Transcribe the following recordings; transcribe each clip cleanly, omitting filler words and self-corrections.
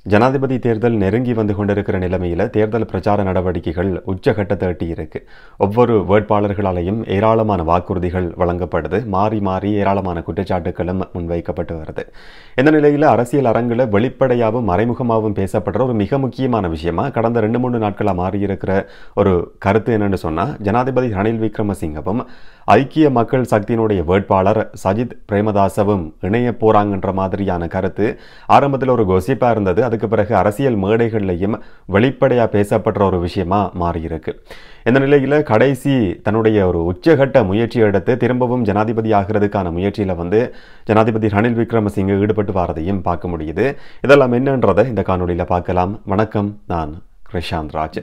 ஜனாதிபதி தேர்தல் நெருங்கி வந்து கொண்டிருக்கிற நிலைமையில் தேர்தல் பிரச்சார நடவடிக்கைகள் உச்சகட்டத்தை எட்டி இருக்கு. ஒவ்வொரு வேட்பாளர்களாலையும் ஏராளமான வாக்குறுதிகள் வழங்கப்படுது. மாறி மாறி ஏராளமான குற்றச்சாட்டுகளும் முன்வைக்கப்பட்டு வருது. இந்த நிலையில் அரசியல் அரங்கில் வெளிப்படையாகவும் மறைமுகமாகவும் பேசப்படுற ஒரு மிக முக்கியமான விஷயமா கடந்த 2-3 நாட்களாக மாறியிருக்கிற ஒரு கருத்து என்னன்னு சொன்னால், ஜனாதிபதி ரணில் விக்ரமசிங்கவும் ஐக்கிய மக்கள் சக்தியினுடைய வேட்பாளர் சஜித் பிரேமதாசவும் இணைய போறாங்கன்ற மாதிரியான கருத்து ஆரம்பத்தில் ஒரு கொசிப்பா இருந்தது. அதுக்கு பிறகு அரசியல் மேடைகள்லையும் வெளிப்படையா பேசப்படுற ஒரு விஷயமா மாறியிருக்கு. இந்த நிலையில கடைசி தன்னுடைய ஒரு உச்சகட்ட முயற்சி எடுத்து திரும்பவும் ஜனாதிபதி ஆகிறதுக்கான முயற்சியில ஜனாதிபதி ரணில் விக்ரமசிங்கே ஈடுபட்டு வரதையும் பார்க்க முடியுது. இதெல்லாம் என்னன்றதை இந்த காணொலியில பார்க்கலாம். வணக்கம், நான் கிருஷாந்த் ராஜ்.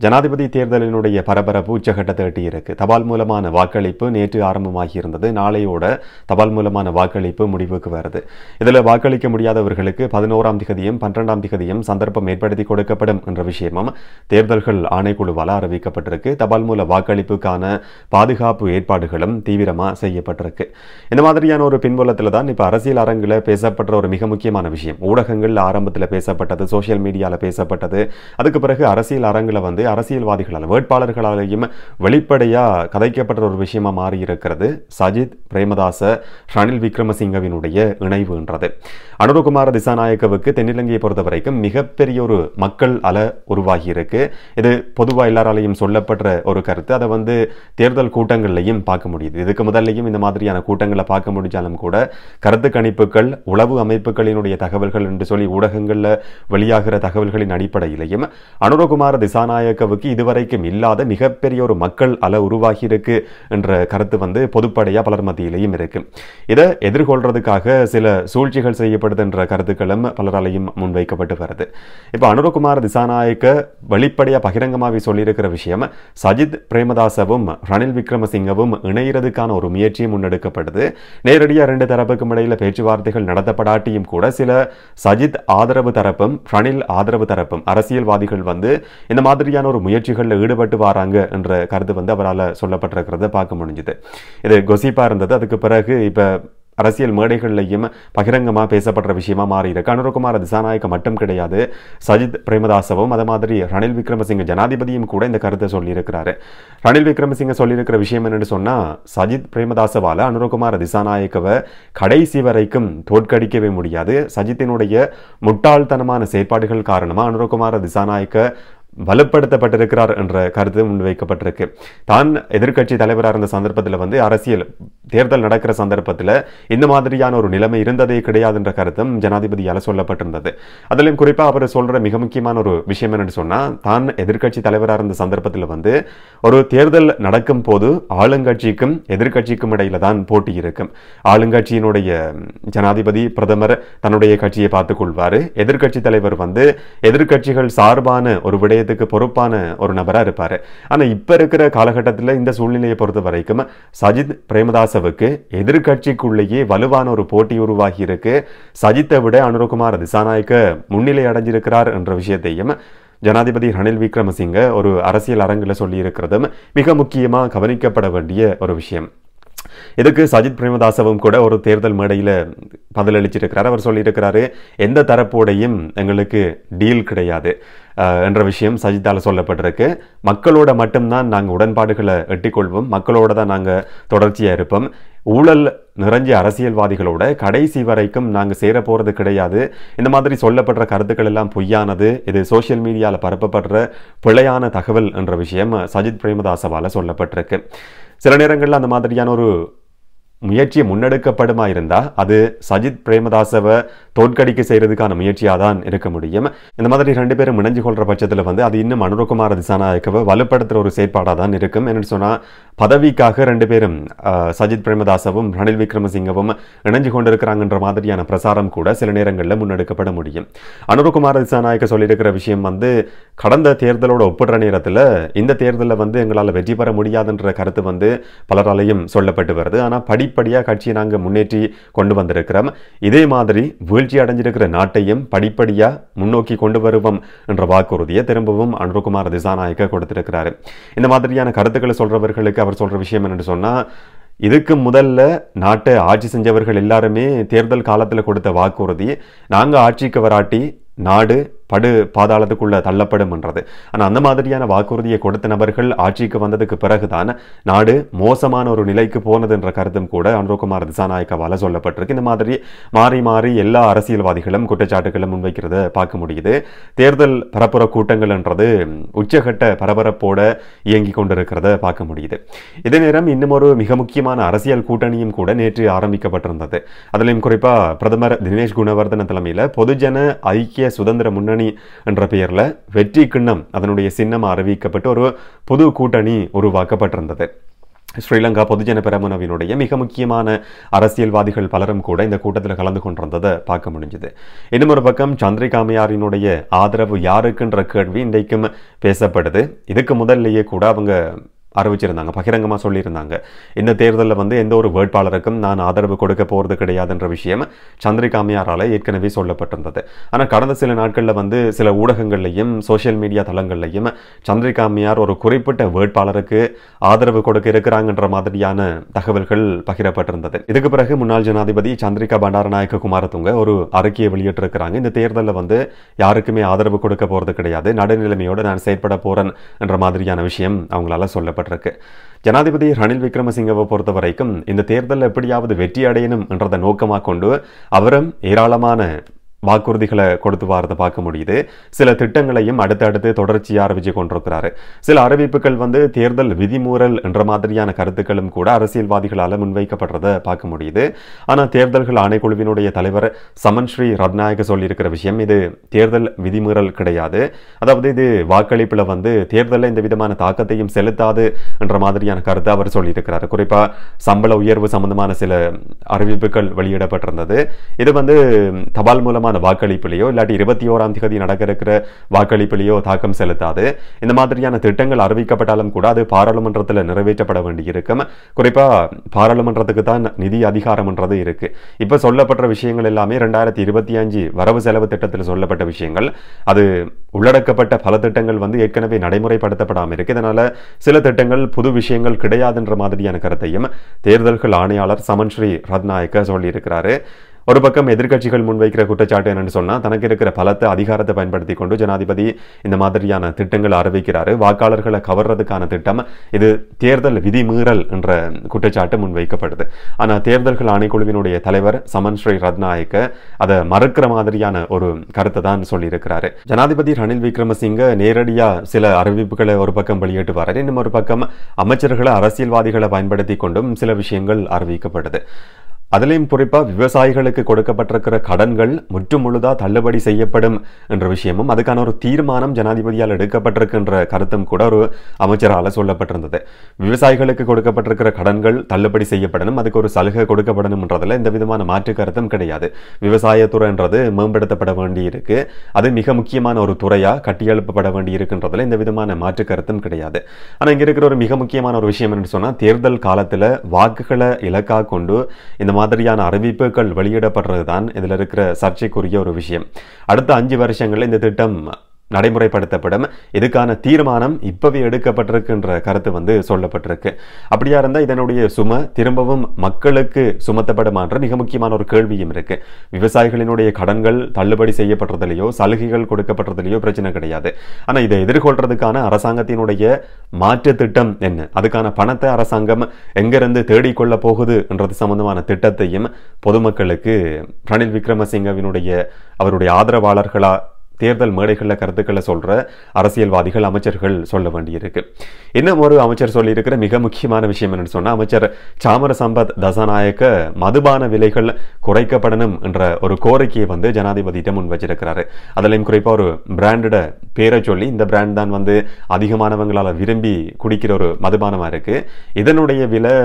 ஜனாதிபதி தேர்தலினுடைய பரபரப்பு உச்சகட்டத்தை எட்டி இருக்கு. தபால் மூலமான வாக்களிப்பு நேற்று ஆரம்பமாகி இருந்தது. நாளையோட தபால் மூலமான வாக்களிப்பு முடிவுக்கு வருது. இதில் வாக்களிக்க முடியாதவர்களுக்கு 11ஆம் திகதியும் 12ஆம் திகதியும் சந்தர்ப்பம் ஏற்படுத்தி கொடுக்கப்படும் என்ற விஷயமும் தேர்தல்கள் ஆணைக்குழுவால் அறிவிக்கப்பட்டிருக்கு. தபால் மூல வாக்களிப்புக்கான பாதுகாப்பு ஏற்பாடுகளும் தீவிரமாக செய்யப்பட்டிருக்கு. இந்த மாதிரியான ஒரு பின்புலத்தில் தான் இப்போ அரசியல் அரங்கில் பேசப்படுற ஒரு மிக முக்கியமான விஷயம். ஊடகங்கள் ஆரம்பத்தில் பேசப்பட்டது, சோசியல் மீடியாவில் பேசப்பட்டது. அதுக்கு பிறகு அரசியல் அரங்கில் அரசியல்வாதிகளால் வேட்பாளர்களாலேயும் வெளிப்படையா கதைக்கப்பட்ட ஒரு விஷயமா மாறி இருக்கிறது சஜித் பிரேமதாச ரணில் விக்ரமசிங்கவினுடைய இணைவுன்றது. அனுரகுமார திசாநாயக்கவுக்கு தென்னிலங்கையை பொறுத்த வரைக்கும் மிகப்பெரிய ஒரு மக்கள் அலை உருவாகி இருக்கு. இது பொதுவாக எல்லாராலையும் சொல்லப்படுற ஒரு கருத்து. அதை தேர்தல் கூட்டங்கள்லையும் பார்க்க முடியுது. இதுக்கு முதல்லையும் இந்த மாதிரியான கூட்டங்களை பார்க்க முடிஞ்சாலும் கூட கருத்து கணிப்புகள், உளவு அமைப்புகளினுடைய தகவல்கள் என்று சொல்லி ஊடகங்களில் வெளியாகிற தகவல்களின் அடிப்படையிலையும் அனுரகுமார திசாநாயக்கவுக்கு இதுவரைக்கும் இல்லாத மிகப்பெரிய ஒரு மக்கள் அலை உருவாகி இருக்கு என்ற கருத்து பொதுப்படையா பலர் மத்தியிலையும் இருக்கு. இதை எதிர்கொள்றதுக்காக சில சூழ்ச்சிகள் செய்யப்படுது என்ற கருத்துக்களும் பலராலையும் முன்வைக்கப்பட்டு வருது. இப்ப அனுரகுமார திசாநாயக்க வெளிப்படையா பகிரங்கமாகவே சொல்லியிருக்கிற விஷயம், சஜித் பிரேமதாசவும் ரணில் விக்ரமசிங்கவும் இணைகிறதுக்கான ஒரு முயற்சியும் முன்னெடுக்கப்படுது. நேரடியாக 2 தரப்புக்கும் இடையில பேச்சுவார்த்தைகள் நடத்தப்படாட்டியும் கூட சில சஜித் ஆதரவு தரப்பும் ரணில் ஆதரவு தரப்பும் அரசியல்வாதிகள் இந்த மாதிரியான ஒரு முயற்சிகளில் ஈடுபட்டு வராங்க என்ற கருத்து அவரால் சொல்லப்பட்டிருக்கிறத பார்க்க முடிஞ்சது. இது கொசிப்பா இருந்தது. அதுக்கு பிறகு இப்ப அரசியல் மேடைகள்லையும் பகிரங்கமாக பேசப்படுற விஷயமா மாறி இருக்கு. அனுரகுமார திசாநாயக்க மட்டும் கிடையாது, சஜித் பிரேமதாசவும் அதே மாதிரி ரணில் விக்ரமசிங்க ஜனாதிபதியும் கூட இந்த கருத்தை சொல்லியிருக்கிறாரு. ரணில் விக்ரமசிங்க சொல்லியிருக்கிற விஷயம் என்னன்னு சொன்னா, சஜித் பிரேமதாசவால அனுரகுமார திசாநாயக்கவை கடைசி வரைக்கும் தோற்கடிக்கவே முடியாது. சஜித்தினுடைய முட்டாள்தனமான செயற்பாடுகள் காரணமா அனுரகுமார திசாநாயக்க வலுப்படுத்தப்பட்டிருக்கிறார் என்ற கருத்து முன்வைக்கப்பட்டிருக்கு. தான் எதிர்க்கட்சி தலைவராக இருந்த சந்தர்ப்பத்தில் அரசியல் தேர்தல் நடக்கிற சந்தர்ப்பத்தில் இந்த மாதிரியான ஒரு நிலைமை இருந்ததே கிடையாது என்ற கருத்தும் ஜனாதிபதியால் சொல்லப்பட்டிருந்தது. அதிலும் குறிப்பாக அவர் சொல்ற மிக முக்கியமான ஒரு விஷயம் என்னன்னு சொன்னா, தான் எதிர்க்கட்சி தலைவராக இருந்த சந்தர்ப்பத்தில் ஒரு தேர்தல் நடக்கும் போது ஆளுங்கட்சிக்கும் எதிர்க்கட்சிக்கும் இடையில தான் போட்டி இருக்கும். ஆளுங்கட்சியினுடைய ஜனாதிபதி பிரதமர் தன்னுடைய கட்சியை பார்த்துக் கொள்வாரு. எதிர்க்கட்சி தலைவர் எதிர்க்கட்சிகள் சார்பான ஒரு விடயத்துக்கு பொறுப்பான ஒரு நபரா இருப்பாரு. ஆனா இப்ப இருக்கிற காலகட்டத்தில் இந்த சூழ்நிலையை பொறுத்த வரைக்கும் சஜித் பிரேமதாசவுக்கு எதிர்கட்சிக்குள்ளேயே வலுவான ஒரு போட்டி உருவாகி இருக்கு. சஜித்தை விட அனுரகுமார திசாநாயக்க முன்னிலை அடைஞ்சிருக்கிறார் என்ற விஷயத்தையும் ஜனாதிபதி ரணில் விக்ரமசிங்க ஒரு அரசியல் அரங்கில் சொல்லி இருக்கிறதும் மிக முக்கியமா கவனிக்கப்பட வேண்டிய ஒரு விஷயம். இதுக்கு சஜித் பிரேமதாசவும் கூட ஒரு தேர்தல் மேடையில் பதிலளிச்சிருக்கிறார். அவர் சொல்லியிருக்கிறாரு, எந்த தரப்போடையும் எங்களுக்கு டீல் கிடையாது என்ற விஷயம் சஜித்தால் சொல்லப்பட்டிருக்கு. மக்களோட மட்டும்தான் நாங்கள் உடன்பாடுகளை எட்டிக்கொள்வோம், மக்களோட தான் நாங்கள் தொடர்ச்சியாக இருப்போம். ஊழல் நிறைஞ்ச அரசியல்வாதிகளோட கடைசி வரைக்கும் நாங்கள் சேர போறது கிடையாது. இந்த மாதிரி சொல்லப்படுற கருத்துக்கள் எல்லாம் பொய்யானது, இது சோசியல் மீடியாவில் பரப்பப்படுற பிழையான தகவல் என்ற விஷயம் சஜித் பிரேமதாசவால் சொல்லப்பட்டிருக்கு. சில நேரங்களில் அந்த மாதிரியான ஒரு முயற்சியை முன்னெடுக்கப்படுமா இருந்தா அது சஜித் பிரேமதாசவை தோற்கடிக்க செய்யறதுக்கான முயற்சியாக தான் இருக்க முடியும். இந்த மாதிரி 2 பேரும் இணைஞ்சு கொள்ற பட்சத்தில் அது இன்னும் அனுரகுமார திசாநாயக்கவை வலுப்படுத்துற ஒரு செயற்பாடாக தான் இருக்கும். என்னன்னு சொன்னா, பதவிக்காக 2 பேரும் சஜித் பிரேமதாசவும் ரணில் விக்ரமசிங்கவும் இணைஞ்சு கொண்டிருக்கிறாங்கன்ற மாதிரியான பிரசாரம் கூட சில நேரங்களில் முன்னெடுக்கப்பட முடியும். அனுரகுமார திசாநாயக்க சொல்லியிருக்கிற விஷயம் கடந்த தேர்தலோட ஒப்பிடுற நேரத்தில் இந்த தேர்தலில் எங்களால் வெற்றி பெற முடியாதுன்ற கருத்து பலராலையும் சொல்லப்பட்டு வருது. ஆனால் படிப்படியாக கட்சியை நாங்கள் முன்னேற்றி கொண்டு வந்திருக்கிறோம். இதே மாதிரி வீழ்ச்சி அடைஞ்சிருக்கிற நாட்டையும் படிப்படியாக முன்னோக்கி கொண்டு வருவோம் என்ற வாக்குறுதியை திரும்பவும் அனுரகுமார திசாநாயக்க கொடுத்திருக்கிறாரு. இந்த மாதிரியான கருத்துக்களை சொல்றவர்களுக்கு அவர் சொல்ற விஷயம் என்னன்னு சொன்னா, இதுக்கு முதல்ல நாட்டை ஆட்சி செஞ்சவர்கள் எல்லாருமே தேர்தல் காலத்தில் கொடுத்த வாக்குறுதி, நாங்கள் ஆட்சிக்கு வராட்டி நாடு படு பாதாளத்துக்குள்ள தள்ளப்படும் என்றது. ஆனால் அந்த மாதிரியான வாக்குறுதியை கொடுத்த நபர்கள் ஆட்சிக்கு வந்ததுக்கு பிறகுதான் நாடு மோசமான ஒரு நிலைக்கு போனது என்ற கருத்தும் கூட அனுரகுமார் திசாநாயக்கவால சொல்லப்பட்டிருக்கு. இந்த மாதிரி மாறி மாறி எல்லா அரசியல்வாதிகளும் குற்றச்சாட்டுகளை முன்வைக்கிறத பார்க்க முடியுது. தேர்தல் பரப்புற கூட்டங்கள் என்றது உச்சகட்ட பரபரப்போட இயங்கி கொண்டிருக்கிறத பார்க்க முடியுது. இதே நேரம் இன்னும் ஒரு மிக முக்கியமான அரசியல் கூட்டணியும் கூட நேற்று ஆரம்பிக்கப்பட்டிருந்தது. அதிலும் குறிப்பா பிரதமர் தினேஷ் குணவர்தன தலைமையில் பொதுஜன ஐக்கிய சுதந்திர முன்னணி என்ற பெயர்ல வெற்றி கிண்ணம் அதனுடைய சின்னம் அறிவிக்கப்பட்டு ஒரு புது கூட்டணி உருவாக்கப்பட்டிருந்தது. ஸ்ரீலங்கா பொதுஜன பெரமுனவினுடைய மிக முக்கியமான அரசியல்வாதிகள் பலரும் கூட இந்த கூட்டத்தில் கலந்து கொண்டிருந்ததை பார்க்க முடிஞ்சது. இன்னும் ஒரு பக்கம் சந்திரிகாமையாரினுடைய ஆதரவு யாருக்குன்ற கேள்வி இன்றைக்கும் பேசப்படுது. இதுக்கு முதல்லையே கூட அவங்க அறிவிச்சிருந்தாங்க, பகிரங்கமாக சொல்லியிருந்தாங்க, இந்த தேர்தலில் எந்த ஒரு வேட்பாளருக்கும் நான் ஆதரவு கொடுக்க போகிறது கிடையாதுன்ற விஷயம் சந்திரிகாமையாரால் ஏற்கனவே சொல்லப்பட்டிருந்தது. ஆனால் கடந்த சில நாட்களில் சில ஊடகங்கள்லையும் சோசியல் மீடியா தளங்கள்லையும் சந்திரிகாமையார் ஒரு குறிப்பிட்ட வேட்பாளருக்கு ஆதரவு கொடுக்க இருக்கிறாங்கன்ற மாதிரியான தகவல்கள் பகிரப்பட்டிருந்தது. இதுக்கு பிறகு முன்னாள் ஜனாதிபதி சந்திரிகா பண்டாரநாயக்க குமாரதுங்க ஒரு அறிக்கையை வெளியிட்டிருக்கிறாங்க. இந்த தேர்தலில் யாருக்குமே ஆதரவு கொடுக்க போகிறது கிடையாது, நடுநிலைமையோடு நான் செயற்பட போறேன் என்ற மாதிரியான விஷயம் அவங்களால சொல்லப்பட்டிருக்கு. ஜனாதிபதி ரணில் விக்ரமசிங்கவை பொறுத்த வரைக்கும் இந்த தேர்தலில் எப்படியாவது வெற்றி அடையணும் என்றதை நோக்கமாக கொண்டு அவரும் ஏராளமான வாக்குறுதிகளை கொடுத்து வாரத்தை பார்க்க முடியுது. சில திட்டங்களையும் அடுத்தடுத்து தொடர்ச்சியாக அறிவிச்சு கொண்டிருக்கிறாரு. சில அறிவிப்புகள் தேர்தல் விதிமூறல் என்ற மாதிரியான கருத்துக்களும் கூட அரசியல்வாதிகளால் முன்வைக்கப்படுறதை பார்க்க முடியுது. ஆனால் தேர்தல்கள் ஆணைக்குழுவினுடைய தலைவர் சமன் ஸ்ரீ ரத்நாயக சொல்லியிருக்கிற விஷயம் இது தேர்தல் விதிமீறல் கிடையாது, அதாவது இது வாக்களிப்பில் தேர்தலில் இந்த விதமான தாக்கத்தையும் செலுத்தாது என்ற மாதிரியான கருத்தை அவர் சொல்லியிருக்கிறார். குறிப்பாக சம்பள உயர்வு சம்பந்தமான சில அறிவிப்புகள் வெளியிடப்பட்டிருந்தது. இது தபால் மூலமாக வாக்களிப்பிலேயோ இல்லாட்டி 21ஆம் தேதி நடக்க இருக்கிற வாக்களிப்பிலேயோ தாக்கம் செலுத்தாது. இந்த மாதிரியான திட்டங்கள் அறிவிக்கப்பட்டாலும் கூட அது பாராளுமன்றத்தில் நிறைவேற்றப்பட வேண்டியிருக்கும். குறிப்பா பாராளுமன்றத்துக்கு தான் நிதி அதிகாரம் என்றது இருக்கு. இப்ப சொல்லப்பட்ட விஷயங்கள் எல்லாமே 2025 வரவு செலவு திட்டத்தில் சொல்லப்பட்ட விஷயங்கள். அது உள்ளடக்கப்பட்ட பல திட்டங்கள் ஏற்கனவே நடைமுறைப்படுத்தப்படாமல் இருக்கு. இதனால சில திட்டங்கள் புது விஷயங்கள் கிடையாதுன்ற மாதிரியான கருத்தையும் தேர்தல்கள் ஆணையாளர் சமன் ஸ்ரீ ரத்நாயக்க சொல்லி இருக்கிறாரு. ஒரு பக்கம் எதிர்க்கட்சிகள் முன்வைக்கிற குற்றச்சாட்டு என்னன்னு சொன்னா, தனக்கு இருக்கிற பலத்தை அதிகாரத்தை பயன்படுத்தி கொண்டு ஜனாதிபதி இந்த மாதிரியான திட்டங்கள் அறிவிக்கிறாரு, வாக்காளர்களை கவர்றதுக்கான திட்டம், இது தேர்தல் விதிமீறல் என்ற குற்றச்சாட்டு முன்வைக்கப்படுது. ஆனா தேர்தல்கள் ஆணைக்குழுவினுடைய தலைவர் சமன் ஸ்ரீ ரத்நாயக்க அதை மறுக்கிற மாதிரியான ஒரு கருத்தை தான் சொல்லியிருக்கிறாரு. ஜனாதிபதி ரணில் விக்ரமசிங்க நேரடியா சில அறிவிப்புகளை ஒரு பக்கம் வெளியிட்டு வர, இன்னும் ஒரு பக்கம் அமைச்சர்களை அரசியல்வாதிகளை பயன்படுத்தி கொண்டும் சில விஷயங்கள் அறிவிக்கப்படுது. அதிலையும் குறிப்பாக விவசாயிகளுக்கு கொடுக்கப்பட்டிருக்கிற கடன்கள் முற்றுமுழுதா தள்ளுபடி செய்யப்படும் என்ற விஷயமும் அதுக்கான ஒரு தீர்மானம் ஜனாதிபதியால் எடுக்கப்பட்டிருக்கின்ற கருத்தும் கூட ஒரு அமைச்சரால் சொல்லப்பட்டிருந்தது. விவசாயிகளுக்கு கொடுக்கப்பட்டிருக்கிற கடன்கள் தள்ளுபடி செய்யப்படணும், அதுக்கு ஒரு சலுகை கொடுக்கப்படணும் என்றதில் எந்த விதமான மாற்று கருத்தும் கிடையாது. விவசாயத்துறை என்றது மேம்படுத்தப்பட வேண்டி இருக்கு, அது மிக முக்கியமான ஒரு துறையா கட்டியெழுப்பப்பட வேண்டி இருக்கின்றதில் எந்த விதமான மாற்று கருத்தும் கிடையாது. ஆனால் இங்க இருக்கிற ஒரு மிக முக்கியமான ஒரு விஷயம் என்று சொன்னா, தேர்தல் காலத்தில் வாக்குகளை இலக்காக கொண்டு இந்த மாதிரியான அறிவிப்புகள் வெளியிடப்படுறதுதான் இதுல இருக்கிற சர்ச்சைக்குரிய ஒரு விஷயம். அடுத்த 5 வருஷங்களில் இந்த திட்டம் நடைமுறைப்படுத்தப்படும், இதுக்கான தீர்மானம் இப்பவே எடுக்கப்பட்டிருக்கின்ற கருத்து சொல்லப்பட்டிருக்கு. அப்படியா இருந்தால் இதனுடைய சுமை திரும்பவும் மக்களுக்கு சுமத்தப்படுமான்ற மிக முக்கியமான ஒரு கேள்வியும் இருக்கு. விவசாயிகளினுடைய கடன்கள் தள்ளுபடி செய்யப்படுறதுலையோ சலுகைகள் கொடுக்கப்படுறதுலையோ பிரச்சனை கிடையாது. ஆனால் இதை எதிர்கொள்றதுக்கான அரசாங்கத்தினுடைய மாற்று திட்டம் என்ன, அதுக்கான பணத்தை அரசாங்கம் எங்கிருந்து தேடிக்கொள்ள போகுது என்றது சம்பந்தமான திட்டத்தையும் பொதுமக்களுக்கு ரணில் விக்ரமசிங்கவினுடைய அவருடைய ஆதரவாளர்களா தேர்தல் மேடைகளில் கருத்துக்களை சொல்ற அரசியல்வாதிகள் அமைச்சர்கள் சொல்ல வேண்டியிருக்கு. இன்னும் ஒரு அமைச்சர் சொல்லியிருக்கிற மிக முக்கியமான விஷயம் என்னன்னு சொன்னா, அமைச்சர் சாமர சம்பத் தசாநாயக்க மதுபான விலைகள் குறைக்கப்படணும் என்ற ஒரு கோரிக்கையை ஜனாதிபதியிடம் முன் வச்சிருக்கிறாரு. அதிலையும் குறிப்பாக ஒரு பிராண்டோட பேரை சொல்லி, இந்த பிராண்ட் தான் அதிகமானவங்களால் விரும்பி குடிக்கிற ஒரு மதுபானமா இருக்கு, இதனுடைய விலை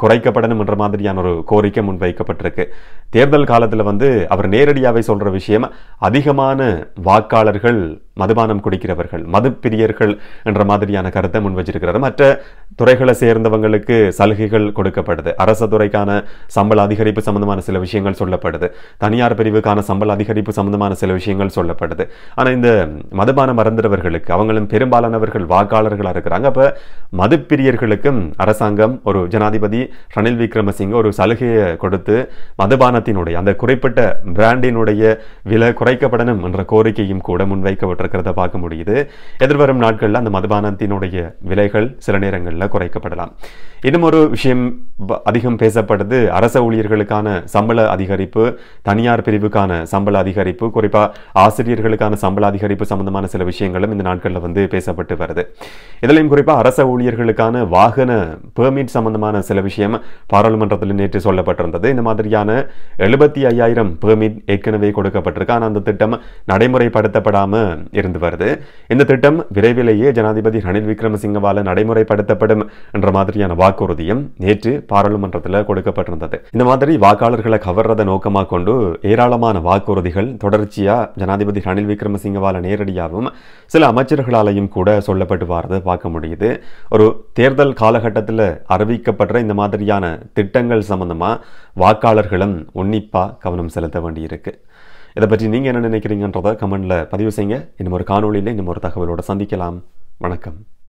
குறைக்கப்படணும் என்ற மாதிரியான ஒரு கோரிக்கை முன்வைக்கப்பட்டிருக்கு. தேர்தல் காலத்தில் அவர் நேரடியாகவே சொல்ற விஷயம், அதிகமான வாக்காளர்கள் மதுபானம் குடிக்கிறவர்கள் மது பிரியர்கள் என்ற மாதிரியான கருத்தை முன் வச்சிருக்கிறார். மற்ற துறைகளை சேர்ந்தவங்களுக்கு சலுகைகள் கொடுக்கப்படுது. அரசு துறைக்கான சம்பள அதிகரிப்பு சம்பந்தமான சில விஷயங்கள் சொல்லப்படுது. தனியார் பிரிவுக்கான சம்பள அதிகரிப்பு சம்பந்தமான சில விஷயங்கள் சொல்லப்படுது. ஆனா இந்த மதுபானம் மறந்துறவர்களுக்கு அவங்களும் பெரும்பாலானவர்கள் வாக்காளர்களா இருக்கிறாங்க. அப்ப மது பிரியர்களுக்கும் அரசாங்கம் ஒரு ஜனாதிபதி ரணில் விக்ரமசிங்க ஒரு சலுகையை கொடுத்து மதுபானத்தினுடைய அந்த குறிப்பிட்ட பிராண்டினுடைய விலை குறைக்கப்படணும் என்ற கோரிக்கையும் கூட முன்வைக்கப்பட்டிருக்கிறத பார்க்க முடியுது. எதிர்வரும் நாட்களில் அந்த மதுபானத்தினுடைய விலைகள் சில நேரங்களில் குறைக்கப்படலாம். இன்னும் ஒரு விஷயம் அதிகம் பேசப்படுது. அரச ஊழியர்களுக்கான சம்பள அதிகரிப்பு, தனியார் பிரிவுக்கான சம்பள அதிகரிப்பு, குறிப்பா ஆசிரியர்களுக்கான சம்பள அதிகரிப்பு சம்பந்தமான சில விஷயங்களும் இந்த நாட்களில் பேசப்பட்டு வருது. இதுலயும் குறிப்பா அரச ஊழியர்களுக்கான வாகன பெர்மிட் சம்பந்தமான சில விஷயம் பாராளுமன்றத்தில் நேற்று சொல்லப்பட்டிருந்தது. இந்த மாதிரியான 75,000 பெர்மிட் ஏற்கனவே கொடுக்கப்பட்டிருக்கு. ஆனால் அந்த திட்டம் நடைமுறைப்படுத்தப்படாம இருந்து வருது. இந்த திட்டம் விரைவிலேயே ஜனாதிபதி ரணில் விக்ரமசிங்கவால நடைமுறைப்படுத்தப்படும் என்ற மாதிரியான வாக்குறுதியும் நேற்று பாராளுமன்றத்தில் கொடுக்கப்பட்டிருந்தது. இந்த மாதிரி வாக்காளர்களை கவர்றதை நோக்கமாக கொண்டு ஏராளமான வாக்குறுதிகள் தொடர்ச்சியா ஜனாதிபதி ரணில் விக்ரமசிங்கவால நேரடியாகவும் சில அமைச்சர்களாலையும் கூட சொல்லப்பட்டு வரதை பார்க்க முடியுது. ஒரு தேர்தல் காலகட்டத்தில் அறிவிக்கப்படுற இந்த மாதிரியான திட்டங்கள் சம்பந்தமா வாக்காளர்களும் உன்னிப்பா கவனம் செலுத்த வேண்டியிருக்கு. இதை பற்றி நீங்க என்ன நினைக்கிறீங்கன்றதை கமெண்ட்ல பதிவு செய்யுங்க. இன்னும் ஒரு காணொளியில் இன்னும் ஒரு தகவலோட சந்திக்கலாம். வணக்கம்.